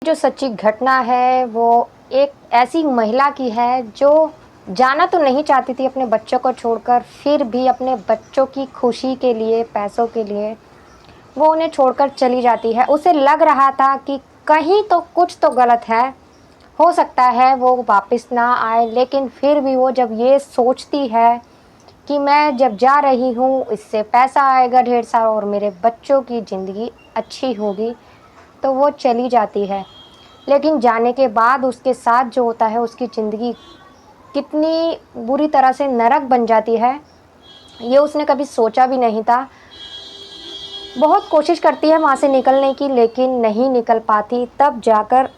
जो सच्ची घटना है वो एक ऐसी महिला की है जो जाना तो नहीं चाहती थी अपने बच्चों को छोड़कर, फिर भी अपने बच्चों की खुशी के लिए, पैसों के लिए वो उन्हें छोड़कर चली जाती है। उसे लग रहा था कि कहीं तो कुछ तो गलत है, हो सकता है वो वापस ना आए, लेकिन फिर भी वो जब ये सोचती है कि मैं जब जा रही हूँ इससे पैसा आएगा ढेर सारा और मेरे बच्चों की ज़िंदगी अच्छी होगी, तो वो चली जाती है। लेकिन जाने के बाद उसके साथ जो होता है, उसकी ज़िंदगी कितनी बुरी तरह से नरक बन जाती है, ये उसने कभी सोचा भी नहीं था। बहुत कोशिश करती है वहाँ से निकलने की, लेकिन नहीं निकल पाती। तब जाकर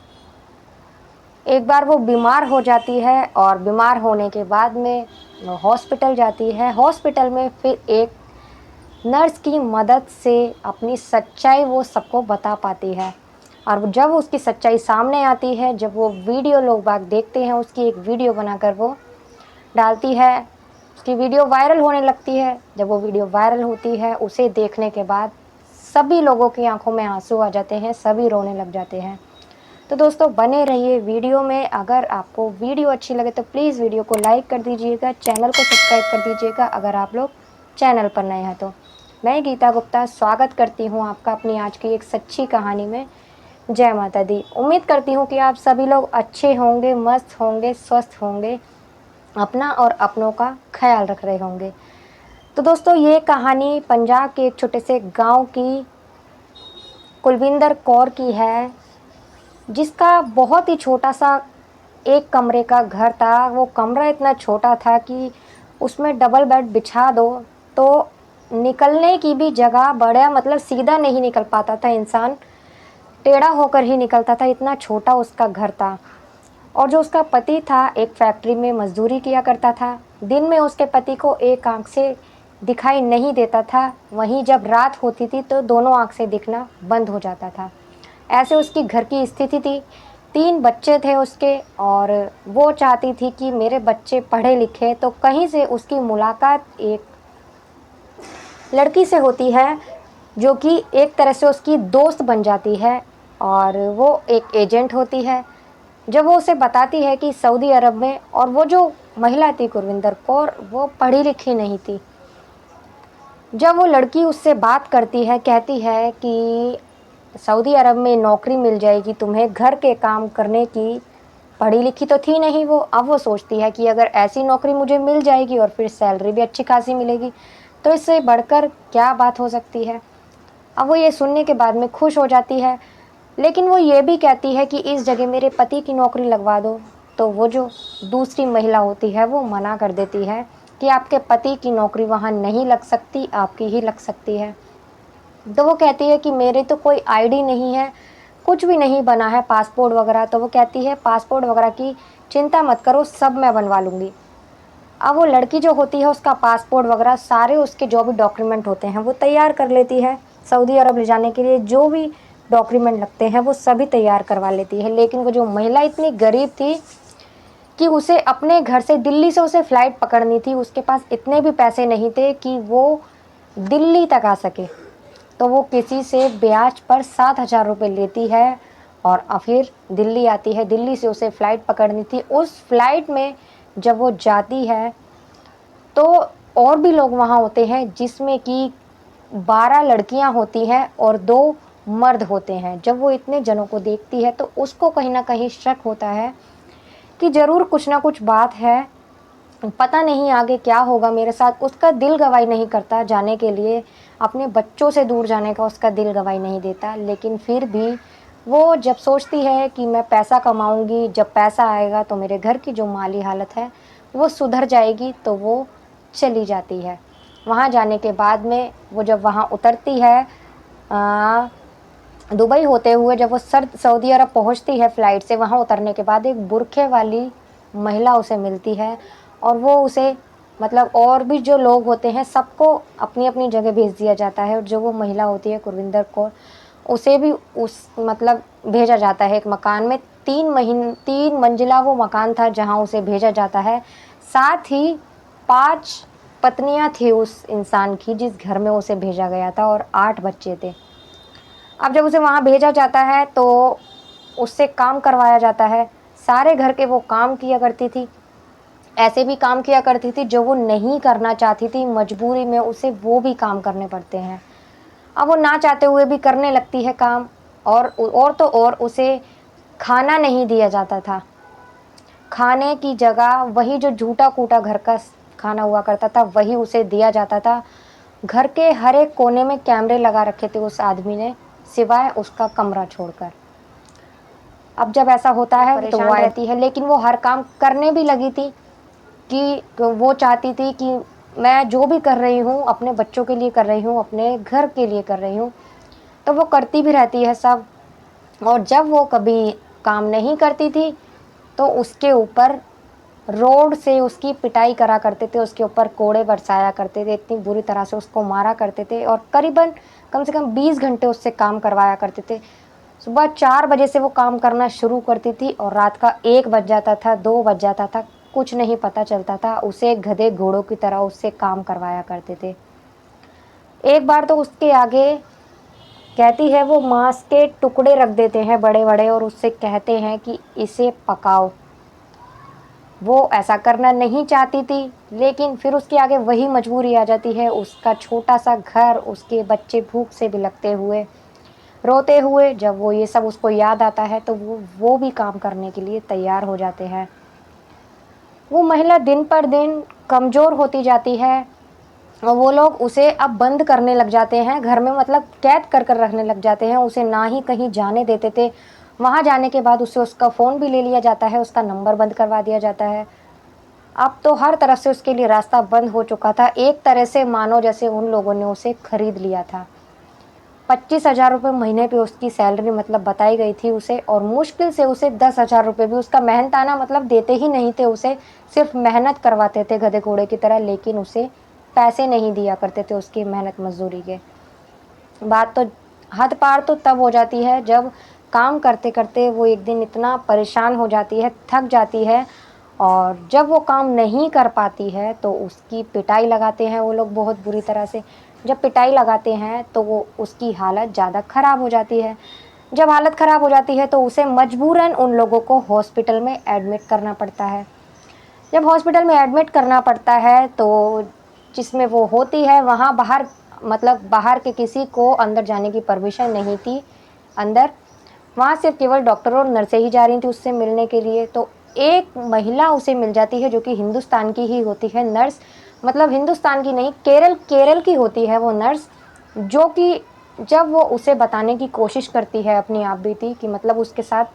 एक बार वो बीमार हो जाती है और बीमार होने के बाद में वो हॉस्पिटल जाती है। हॉस्पिटल में फिर एक नर्स की मदद से अपनी सच्चाई वो सबको बता पाती है। और जब उसकी सच्चाई सामने आती है, जब वो वीडियो लोग बाग देखते हैं, उसकी एक वीडियो बनाकर वो डालती है, उसकी वीडियो वायरल होने लगती है। जब वो वीडियो वायरल होती है, उसे देखने के बाद सभी लोगों की आंखों में आंसू आ जाते हैं, सभी रोने लग जाते हैं। तो दोस्तों बने रहिए वीडियो में। अगर आपको वीडियो अच्छी लगे तो प्लीज़ वीडियो को लाइक कर दीजिएगा, चैनल को सब्सक्राइब कर दीजिएगा अगर आप लोग चैनल पर नए हैं तो। मैं गीता गुप्ता स्वागत करती हूँ आपका अपनी आज की एक सच्ची कहानी में। जय माता दी। उम्मीद करती हूँ कि आप सभी लोग अच्छे होंगे, मस्त होंगे, स्वस्थ होंगे, अपना और अपनों का ख्याल रख रहे होंगे। तो दोस्तों ये कहानी पंजाब के एक छोटे से गांव की कुलविंदर कौर की है, जिसका बहुत ही छोटा सा एक कमरे का घर था। वो कमरा इतना छोटा था कि उसमें डबल बेड बिछा दो तो निकलने की भी जगह बड़ा, मतलब सीधा नहीं निकल पाता था इंसान, टेढ़ा होकर ही निकलता था, इतना छोटा उसका घर था। और जो उसका पति था एक फैक्ट्री में मजदूरी किया करता था। दिन में उसके पति को एक आंख से दिखाई नहीं देता था, वहीं जब रात होती थी तो दोनों आंख से दिखना बंद हो जाता था। ऐसे उसकी घर की स्थिति थी। 3 बच्चे थे उसके और वो चाहती थी कि मेरे बच्चे पढ़े लिखे। तो कहीं से उसकी मुलाकात एक लड़की से होती है जो कि एक तरह से उसकी दोस्त बन जाती है, और वो एक एजेंट होती है। जब वो उसे बताती है कि सऊदी अरब में, और वो जो महिला थी कुलविंदर कौर, वो पढ़ी लिखी नहीं थी। जब वो लड़की उससे बात करती है, कहती है कि सऊदी अरब में नौकरी मिल जाएगी तुम्हें घर के काम करने की, पढ़ी लिखी तो थी नहीं वो। अब वो सोचती है कि अगर ऐसी नौकरी मुझे मिल जाएगी और फिर सैलरी भी अच्छी खासी मिलेगी तो इससे बढ़कर क्या बात हो सकती है। अब वो ये सुनने के बाद में खुश हो जाती है, लेकिन वो ये भी कहती है कि इस जगह मेरे पति की नौकरी लगवा दो। तो वो जो दूसरी महिला होती है वो मना कर देती है कि आपके पति की नौकरी वहाँ नहीं लग सकती, आपकी ही लग सकती है। तो वो कहती है कि मेरे तो कोई आईडी नहीं है, कुछ भी नहीं बना है, पासपोर्ट वगैरह। तो वो कहती है पासपोर्ट वगैरह की चिंता मत करो, सब मैं बनवा लूँगी। अब वो लड़की जो होती है उसका पासपोर्ट वगैरह सारे उसके जो भी डॉक्यूमेंट होते हैं वो तैयार कर लेती है। सऊदी अरब ले जाने के लिए जो भी डॉक्यूमेंट लगते हैं वो सभी तैयार करवा लेती है। लेकिन वो जो महिला इतनी गरीब थी कि उसे अपने घर से, दिल्ली से उसे फ़्लाइट पकड़नी थी, उसके पास इतने भी पैसे नहीं थे कि वो दिल्ली तक आ सके। तो वो किसी से ब्याज पर 7,000 रुपये लेती है और फिर दिल्ली आती है। दिल्ली से उसे फ़्लाइट पकड़नी थी। उस फ्लाइट में जब वो जाती है तो और भी लोग वहाँ होते हैं, जिसमें कि 12 लड़कियाँ होती हैं और 2 मर्द होते हैं। जब वो इतने जनों को देखती है तो उसको कहीं ना कहीं शक होता है कि ज़रूर कुछ ना कुछ बात है, पता नहीं आगे क्या होगा मेरे साथ। उसका दिल गवाही नहीं करता जाने के लिए, अपने बच्चों से दूर जाने का उसका दिल गवाही नहीं देता। लेकिन फिर भी वो जब सोचती है कि मैं पैसा कमाऊंगी, जब पैसा आएगा तो मेरे घर की जो माली हालत है वो सुधर जाएगी, तो वो चली जाती है। वहाँ जाने के बाद में वो जब वहाँ उतरती है, दुबई होते हुए जब वो सऊदी अरब पहुँचती है फ़्लाइट से, वहाँ उतरने के बाद एक बुरखे वाली महिला उसे मिलती है और वो उसे, मतलब और भी जो लोग होते हैं सबको अपनी अपनी जगह भेज दिया जाता है। और जो वो महिला होती है कुलविंदर कौर, उसे भी उस, मतलब भेजा जाता है एक मकान में। 3 मंजिला वो मकान था जहाँ उसे भेजा जाता है। साथ ही 5 पत्नियाँ थी उस इंसान की जिस घर में उसे भेजा गया था, और 8 बच्चे थे। अब जब उसे वहाँ भेजा जाता है तो उससे काम करवाया जाता है। सारे घर के वो काम किया करती थी, ऐसे भी काम किया करती थी जो वो नहीं करना चाहती थी, मजबूरी में उसे वो भी काम करने पड़ते हैं। अब वो ना चाहते हुए भी करने लगती है काम, और तो और उसे खाना नहीं दिया जाता था। खाने की जगह वही जो जूटा-कूटा घर का खाना हुआ करता था, वही उसे दिया जाता था। घर के हर एक कोने में कैमरे लगा रखे थे उस आदमी ने, सिवाय उसका कमरा छोड़कर। अब जब ऐसा होता है तो परेशान वो रहती है, लेकिन वो हर काम करने भी लगी थी कि वो चाहती थी कि मैं जो भी कर रही हूँ, अपने बच्चों के लिए कर रही हूँ, अपने घर के लिए कर रही हूँ, तो वो करती भी रहती है सब। और जब वो कभी काम नहीं करती थी, तो उसके ऊपर रोड से उसकी पिटाई करा करते थे, उसके ऊपर कोड़े बरसाया करते थे, इतनी बुरी तरह से उसको मारा करते थे और करीबन कम से कम 20 घंटे उससे काम करवाया करते थे। सुबह 4 बजे से वो काम करना शुरू करती थी और रात का 1 बज जाता था, 2 बज जाता था, कुछ नहीं पता चलता था। उसे गधे घोड़ों की तरह उससे काम करवाया करते थे। एक बार तो उसके आगे कहती है वो मांस के टुकड़े रख देते हैं बड़े-बड़े और उससे कहते हैं कि इसे पकाओ। वो ऐसा करना नहीं चाहती थी, लेकिन फिर उसके आगे वही मजबूरी आ जाती है, उसका छोटा-सा घर, उसके बच्चे भूख से बिलखते हुए, रोते हुए। जब वो ये सब उसको याद आता है तो वो भी काम करने के लिए तैयार हो जाते हैं। वो महिला दिन पर दिन कमज़ोर होती जाती है और वो लोग उसे अब बंद करने लग जाते हैं घर में, मतलब कैद कर कर रखने लग जाते हैं। उसे ना ही कहीं जाने देते थे। वहाँ जाने के बाद उससे उसका फ़ोन भी ले लिया जाता है, उसका नंबर बंद करवा दिया जाता है। अब तो हर तरफ से उसके लिए रास्ता बंद हो चुका था। एक तरह से मानो जैसे उन लोगों ने उसे खरीद लिया था। 25,000 रुपये महीने पे उसकी सैलरी मतलब बताई गई थी उसे, और मुश्किल से उसे 10,000 रुपये भी उसका मेहनताना मतलब देते ही नहीं थे उसे, सिर्फ मेहनत करवाते थे गधे घोड़े की तरह, लेकिन उसे पैसे नहीं दिया करते थे उसकी मेहनत मजदूरी के। बात तो हद पार तो तब हो जाती है जब काम करते करते वो एक दिन इतना परेशान हो जाती है, थक जाती है, और जब वो काम नहीं कर पाती है तो उसकी पिटाई लगाते हैं वो लोग बहुत बुरी तरह से। जब पिटाई लगाते हैं तो वो उसकी हालत ज़्यादा ख़राब हो जाती है। जब हालत ख़राब हो जाती है तो उसे मजबूरन उन लोगों को हॉस्पिटल में एडमिट करना पड़ता है। जब हॉस्पिटल में एडमिट करना पड़ता है तो जिसमें वो होती है वहाँ बाहर, मतलब बाहर के किसी को अंदर जाने की परमिशन नहीं थी अंदर। वहाँ सिर्फ केवल डॉक्टर और नर्सें ही जा रही थी उससे मिलने के लिए। तो एक महिला उसे मिल जाती है जो कि हिंदुस्तान की ही होती है, नर्स, मतलब हिंदुस्तान की नहीं, केरल केरल की होती है वो नर्स, जो कि जब वो उसे बताने की कोशिश करती है अपनी आप बीती कि मतलब उसके साथ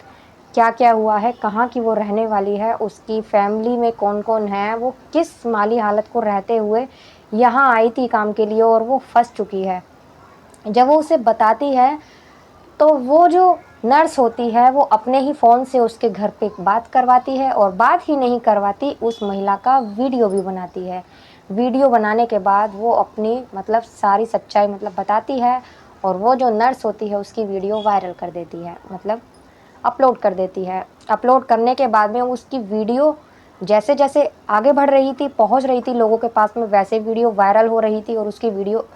क्या-क्या हुआ है, कहाँ की वो रहने वाली है, उसकी फैमिली में कौन-कौन है, वो किस माली हालत को रहते हुए यहाँ आई थी काम के लिए और वो फँस चुकी है। जब वो उसे बताती है तो वो जो नर्स होती है वो अपने ही फ़ोन से उसके घर पे बात करवाती है, और बात ही नहीं करवाती, उस महिला का वीडियो भी बनाती है। वीडियो बनाने के बाद वो अपनी मतलब सारी सच्चाई मतलब बताती है, और वो जो नर्स होती है उसकी वीडियो वायरल कर देती है, मतलब अपलोड कर देती है। अपलोड करने के बाद में उसकी वीडियो जैसे-जैसे आगे बढ़ रही थी, पहुँच रही थी लोगों के पास में, वैसे वीडियो वायरल हो रही थी, और उसकी वीडियो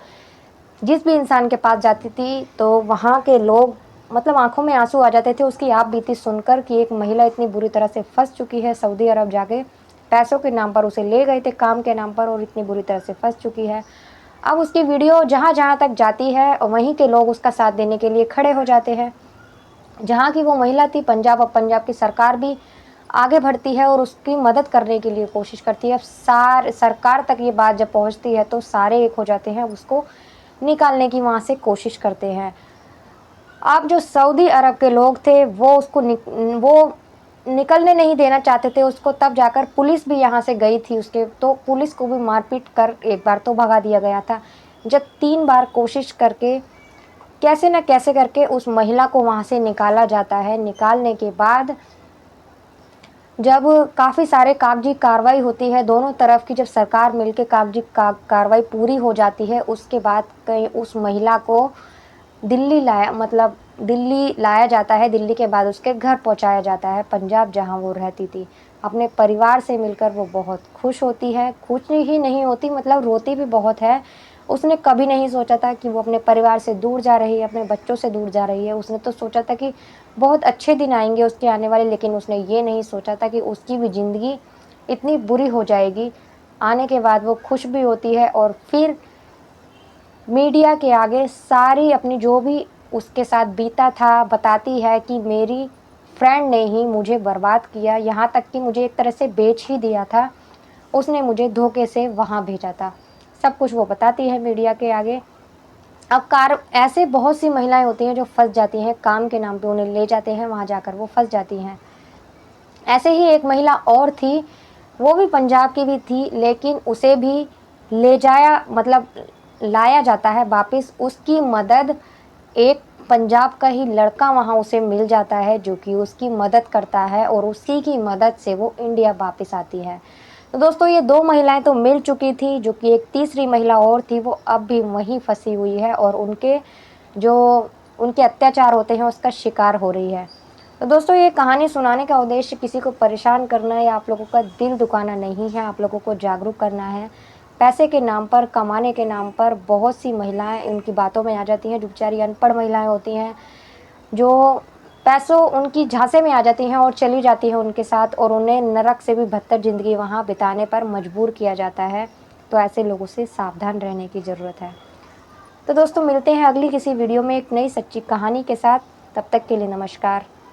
जिस भी इंसान के पास जाती थी तो वहाँ के लोग मतलब आँखों में आँसू आ जाते थे उसकी आप बीती सुनकर कि एक महिला इतनी बुरी तरह से फँस चुकी है सऊदी अरब जाके। पैसों के नाम पर उसे ले गए थे काम के नाम पर, और इतनी बुरी तरह से फँस चुकी है। अब उसकी वीडियो जहाँ-जहाँ तक जाती है और वहीं के लोग उसका साथ देने के लिए खड़े हो जाते हैं। जहाँ की वो महिला थी पंजाब, अब पंजाब की सरकार भी आगे बढ़ती है और उसकी मदद करने के लिए कोशिश करती है। अब सरकार तक ये बात जब पहुँचती है तो सारे एक हो जाते हैं, उसको निकालने की वहाँ से कोशिश करते हैं। अब जो सऊदी अरब के लोग थे वो निकलने नहीं देना चाहते थे उसको, तब जाकर पुलिस भी यहाँ से गई थी उसके, तो पुलिस को भी मारपीट कर एक बार तो भगा दिया गया था। जब 3 बार कोशिश करके कैसे न कैसे करके उस महिला को वहाँ से निकाला जाता है। निकालने के बाद जब काफ़ी सारे कागजी कार्रवाई होती है दोनों तरफ की, जब सरकार मिलके कागजी कार्रवाई पूरी हो जाती है, उसके बाद कहीं उस महिला को दिल्ली लाया जाता है। दिल्ली के बाद उसके घर पहुँचाया जाता है पंजाब जहाँ वो रहती थी। अपने परिवार से मिलकर वो बहुत खुश होती है, खुश ही नहीं होती मतलब रोती भी बहुत है। उसने कभी नहीं सोचा था कि वो अपने परिवार से दूर जा रही है, अपने बच्चों से दूर जा रही है। उसने तो सोचा था कि बहुत अच्छे दिन आएँगे उसके आने वाले, लेकिन उसने ये नहीं सोचा था कि उसकी भी ज़िंदगी इतनी बुरी हो जाएगी। आने के बाद वो खुश भी होती है और फिर मीडिया के आगे सारी अपनी जो भी उसके साथ बीता था बताती है कि मेरी फ्रेंड ने ही मुझे बर्बाद किया, यहाँ तक कि मुझे एक तरह से बेच ही दिया था। उसने मुझे धोखे से वहाँ भेजा था। सब कुछ वो बताती है मीडिया के आगे। अब कार ऐसे बहुत सी महिलाएँ होती हैं जो फँस जाती हैं, काम के नाम पे उन्हें ले जाते हैं, वहाँ जाकर वो फँस जाती हैं। ऐसे ही एक महिला और थी, वो भी पंजाब की भी थी, लेकिन उसे भी ले जाया मतलब लाया जाता है वापस। उसकी मदद एक पंजाब का ही लड़का वहाँ उसे मिल जाता है, जो कि उसकी मदद करता है और उसी की मदद से वो इंडिया वापस आती है। तो दोस्तों, ये 2 महिलाएँ तो मिल चुकी थी, जो कि एक तीसरी महिला और थी, वो अब भी वहीं फँसी हुई है और जो उनके अत्याचार होते हैं उसका शिकार हो रही है। तो दोस्तों, ये कहानी सुनाने का उद्देश्य किसी को परेशान करना या आप लोगों का दिल दुखाना नहीं है, आप लोगों को जागरूक करना है। पैसे के नाम पर, कमाने के नाम पर बहुत सी महिलाएँ उनकी बातों में आ जाती हैं, जो बेचारी अनपढ़ महिलाएँ होती हैं, जो पैसों उनकी झांसे में आ जाती हैं और चली जाती हैं उनके साथ, और उन्हें नरक से भी बदतर ज़िंदगी वहाँ बिताने पर मजबूर किया जाता है। तो ऐसे लोगों से सावधान रहने की ज़रूरत है। तो दोस्तों, मिलते हैं अगली किसी वीडियो में एक नई सच्ची कहानी के साथ। तब तक के लिए नमस्कार।